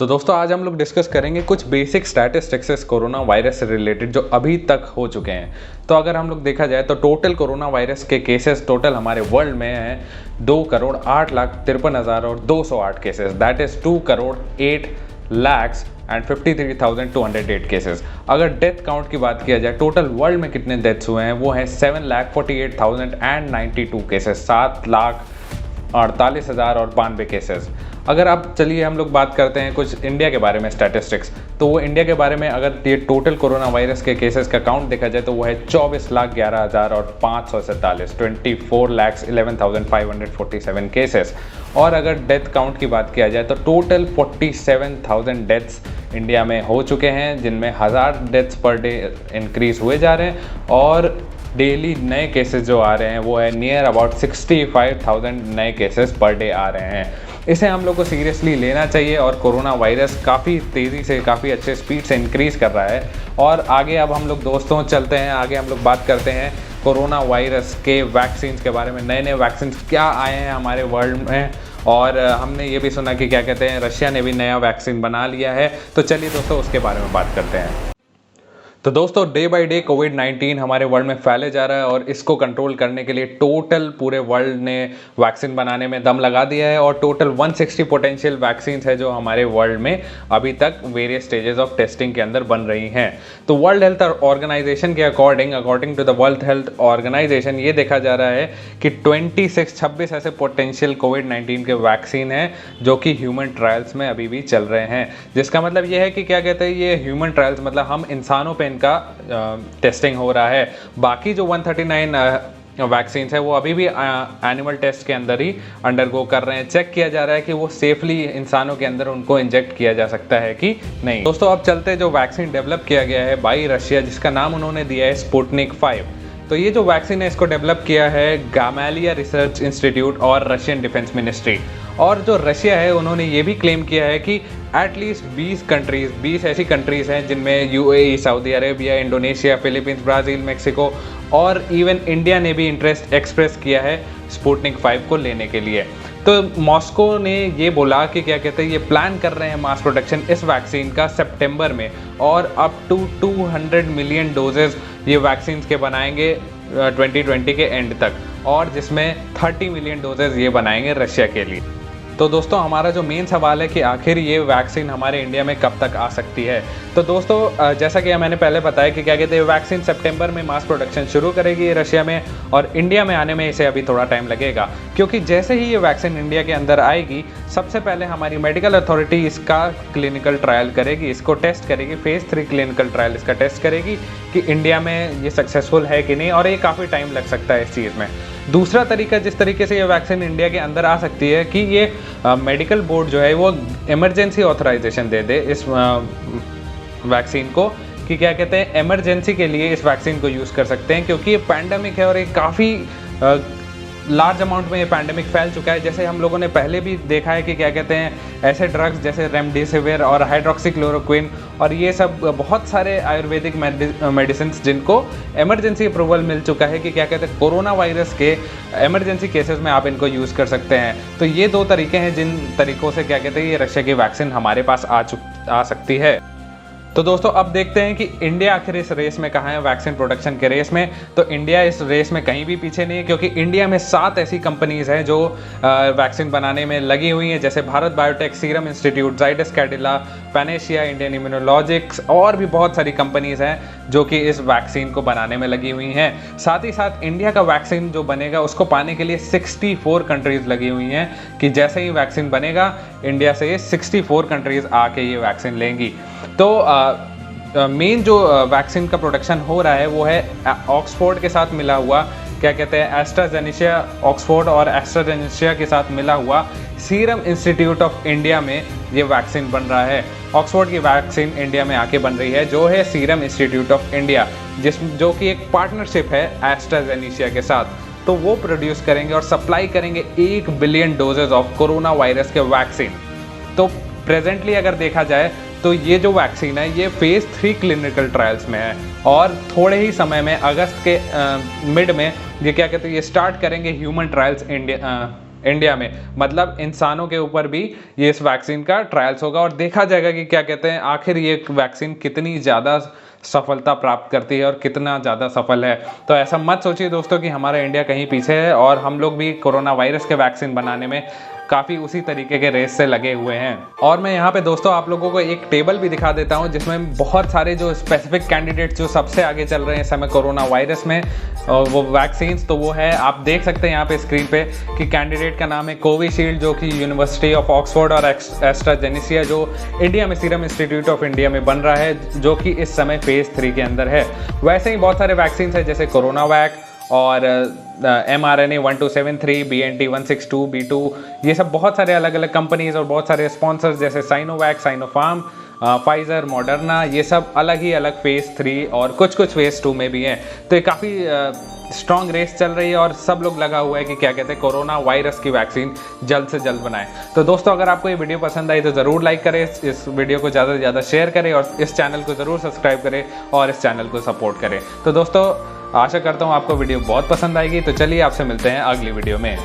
तो दोस्तों आज हम लोग डिस्कस करेंगे कुछ बेसिक स्टैटिस्टिक्स कोरोना वायरस से रिलेटेड जो अभी तक हो चुके हैं। तो अगर हम लोग देखा जाए तो टोटल कोरोना वायरस के केसेस टोटल हमारे वर्ल्ड में हैं 2,08,53,208 केसेस, दैट इज 2,08,53,208 केसेस। अगर डेथ काउंट की बात किया जाए टोटल वर्ल्ड में कितने डेथ्स हुए हैं वो है 7,48,092 केसेस, 7,48,092 केसेस। अगर आप चलिए हम लोग बात करते हैं कुछ इंडिया के बारे में स्टैटिस्टिक्स, तो वो इंडिया के बारे में अगर ये टोटल कोरोना वायरस के केसेस का काउंट देखा जाए तो वो है 24,11,547, 24,11,547 केसेस। और अगर डेथ काउंट की बात किया जाए तो टोटल 47,000 डेथ्स इंडिया में हो चुके हैं, जिनमें 1000 डेथ्स पर डे इंक्रीज हुए जा रहे हैं और डेली नए केसेस जो आ रहे हैं वो है नियर अबाउट 65,000 नए केसेस पर डे आ रहे हैं। इसे हम लोग को सीरियसली लेना चाहिए और कोरोना वायरस काफ़ी तेज़ी से काफ़ी अच्छे स्पीड से इंक्रीज़ कर रहा है। और आगे अब हम लोग दोस्तों चलते हैं, आगे हम लोग बात करते हैं कोरोना वायरस के वैक्सीन के बारे में। नए नए वैक्सीन क्या आए हैं हमारे वर्ल्ड में, और हमने ये भी सुना कि क्या कहते हैं रशिया ने भी नया वैक्सीन बना लिया है। तो चलिए दोस्तों उसके बारे में बात करते हैं। तो दोस्तों डे बाय डे कोविड-19 हमारे वर्ल्ड में फैले जा रहा है और इसको कंट्रोल करने के लिए टोटल पूरे वर्ल्ड ने वैक्सीन बनाने में दम लगा दिया है और टोटल 160 पोटेंशियल वैक्सीन है जो हमारे वर्ल्ड में अभी तक वेरियस स्टेजेस ऑफ टेस्टिंग के अंदर बन रही हैं। तो वर्ल्ड हेल्थ ऑर्गेनाइजेशन के according to the world health organisation ये देखा जा रहा है कि 26 ऐसे पोटेंशियल कोविड-19 के वैक्सीन हैं जो कि ह्यूमन ट्रायल्स में अभी भी चल रहे हैं। जिसका मतलब ये है कि क्या कहते हैं ये ह्यूमन ट्रायल्स मतलब हम इंसानों पे इनका टेस्टिंग हो रहा है। बाकी जो 139 वैक्सीन है वो अभी भी एनिमल टेस्ट के अंदर ही अंडरगो कर रहे हैं। चेक किया जा रहा है कि वो सेफली इंसानों के अंदर उनको इंजेक्ट किया जा सकता है कि नहीं। दोस्तों अब चलते जो वैक्सीन डेवलप किया गया है बाई रशिया, जिसका नाम उन्होंने दिया है स्पुतनिक 5। तो ये जो वैक्सीन है इसको डेवलप किया है गामालिया रिसर्च इंस्टीट्यूट और रशियन डिफेंस मिनिस्ट्री। और जो रशिया है उन्होंने ये भी क्लेम किया है कि एटलीस्ट 20 ऐसी कंट्रीज़ हैं जिनमें UAE, Saudi Arabia, Indonesia, Philippines, Brazil, Mexico और इवन इंडिया ने भी इंटरेस्ट एक्सप्रेस किया है स्पुतनिक 5 को लेने के लिए। तो मॉस्को ने ये बोला कि क्या कहते हैं ये प्लान कर रहे हैं मास प्रोडक्शन इस वैक्सीन का सितंबर में और अप टू 200 मिलियन डोजेज ये वैक्सीन के बनाएंगे 2020 के एंड तक, और जिसमें 30 मिलियन डोजेज ये बनाएंगे रशिया के लिए। तो दोस्तों हमारा जो मेन सवाल है कि आखिर ये वैक्सीन हमारे इंडिया में कब तक आ सकती है। तो दोस्तों जैसा कि मैंने पहले बताया कि क्या कहते हैं वैक्सीन सितंबर में मास प्रोडक्शन शुरू करेगी रशिया में, और इंडिया में आने में इसे अभी थोड़ा टाइम लगेगा, क्योंकि जैसे ही ये वैक्सीन इंडिया के अंदर आएगी सबसे पहले हमारी मेडिकल अथॉरिटी इसका क्लिनिकल ट्रायल करेगी, इसको टेस्ट करेगी, फेज़ 3 क्लिनिकल ट्रायल इसका टेस्ट करेगी कि इंडिया में ये सक्सेसफुल है कि नहीं, और ये काफ़ी टाइम लग सकता है इस चीज़ में। दूसरा तरीका जिस तरीके से ये वैक्सीन इंडिया के अंदर आ सकती है कि ये मेडिकल बोर्ड जो है वो इमरजेंसी ऑथराइजेशन दे दे इस वैक्सीन को, कि क्या कहते हैं इमरजेंसी के लिए इस वैक्सीन को यूज़ कर सकते हैं, क्योंकि ये पैंडेमिक है और ये काफ़ी लार्ज अमाउंट में ये पैंडेमिक फैल चुका है। जैसे हम लोगों ने पहले भी देखा है कि क्या कहते हैं ऐसे ड्रग्स जैसे रेमडेसिविर और हाइड्रोक्सीक्लोरोक्विन और ये सब बहुत सारे आयुर्वेदिक मेडिसिन जिनको इमरजेंसी अप्रूवल मिल चुका है कि क्या कहते हैं कोरोना वायरस के इमरजेंसी केसेस में आप इनको यूज़ कर सकते हैं। तो ये 2 तरीके हैं जिन तरीक़ों से क्या कहते हैं ये रशिया की वैक्सीन हमारे पास आ सकती है। तो दोस्तों अब देखते हैं कि इंडिया आखिर इस रेस में कहाँ है, वैक्सीन प्रोडक्शन के रेस में। तो इंडिया इस रेस में कहीं भी पीछे नहीं है, क्योंकि इंडिया में 7 ऐसी कंपनीज़ हैं जो वैक्सीन बनाने में लगी हुई हैं, जैसे Bharat Biotech, Serum Institute, Zydus Cadila, Panacea, Indian Immunologicals और भी बहुत सारी कंपनीज़ हैं जो कि इस वैक्सीन को बनाने में लगी हुई हैं। साथ ही साथ इंडिया का वैक्सीन जो बनेगा उसको पाने के लिए 64 कंट्रीज़ लगी हुई हैं कि जैसे ही वैक्सीन बनेगा इंडिया से ये 64 कंट्रीज़ आके ये वैक्सीन लेंगी। तो मेन जो वैक्सीन का प्रोडक्शन हो रहा है वो है ऑक्सफोर्ड के साथ मिला हुआ, क्या कहते हैं एस्ट्राजेनेशिया, ऑक्सफोर्ड और एस्ट्राजेनेशिया के साथ मिला हुआ सीरम इंस्टीट्यूट ऑफ इंडिया में ये वैक्सीन बन रहा है। ऑक्सफोर्ड की वैक्सीन इंडिया में आके बन रही है जो है सीरम इंस्टीट्यूट ऑफ इंडिया, जो कि एक पार्टनरशिप है एस्ट्राजेनेशिया के साथ। तो वो प्रोड्यूस करेंगे और सप्लाई करेंगे 1 billion doses of corona virus के वैक्सीन। तो प्रेजेंटली अगर देखा जाए तो ये जो वैक्सीन है ये फेज़ 3 क्लिनिकल ट्रायल्स में है और थोड़े ही समय में अगस्त के मिड में ये क्या कहते हैं ये स्टार्ट करेंगे ह्यूमन ट्रायल्स इंडिया में, मतलब इंसानों के ऊपर भी ये इस वैक्सीन का ट्रायल्स होगा और देखा जाएगा कि क्या कहते हैं आखिर ये वैक्सीन कितनी ज़्यादा सफलता प्राप्त करती है और कितना ज़्यादा सफल है। तो ऐसा मत सोचिए दोस्तों कि हमारा इंडिया कहीं पीछे है, और हम लोग भी कोरोना वायरस के वैक्सीन बनाने में काफ़ी उसी तरीके के रेस से लगे हुए हैं। और मैं यहाँ पे दोस्तों आप लोगों को एक टेबल भी दिखा देता हूँ जिसमें बहुत सारे जो स्पेसिफिक कैंडिडेट्स जो सबसे आगे चल रहे हैं इस समय कोरोना वायरस में वो वैक्सीन्स, तो वो है आप देख सकते हैं यहाँ पे स्क्रीन पे कि कैंडिडेट का नाम है कोविशील्ड, जो कि यूनिवर्सिटी ऑफ ऑक्सफोर्ड और एस्ट्राजेनेसिया जो इंडिया में सीरम इंस्टीट्यूट ऑफ इंडिया में बन रहा है, जो कि इस समय फेज 3 के अंदर है। वैसे ही बहुत सारे वैक्सीन है जैसे कोरोना वैक और mRNA 1273, BNT 162, B2, ये सब बहुत सारे अलग अलग कंपनीज और बहुत सारे स्पॉन्सर्स जैसे साइनोवैक, साइनोफार्म, फाइजर, मॉडर्ना, ये सब अलग ही अलग फेज 3 और कुछ फेज 2 में भी हैं। तो ये काफ़ी स्ट्रॉन्ग रेस चल रही है और सब लोग लगा हुआ है कि क्या कहते हैं कोरोना वायरस की वैक्सीन जल्द से जल्द बनाएं। तो दोस्तों अगर आपको ये वीडियो पसंद आई तो ज़रूर लाइक करें, इस वीडियो को ज़्यादा से ज़्यादा शेयर करें और इस चैनल को ज़रूर सब्सक्राइब करें और इस चैनल को सपोर्ट करें। तो दोस्तों आशा करता हूँ आपको वीडियो बहुत पसंद आएगी। तो चलिए आपसे मिलते हैं अगली वीडियो में।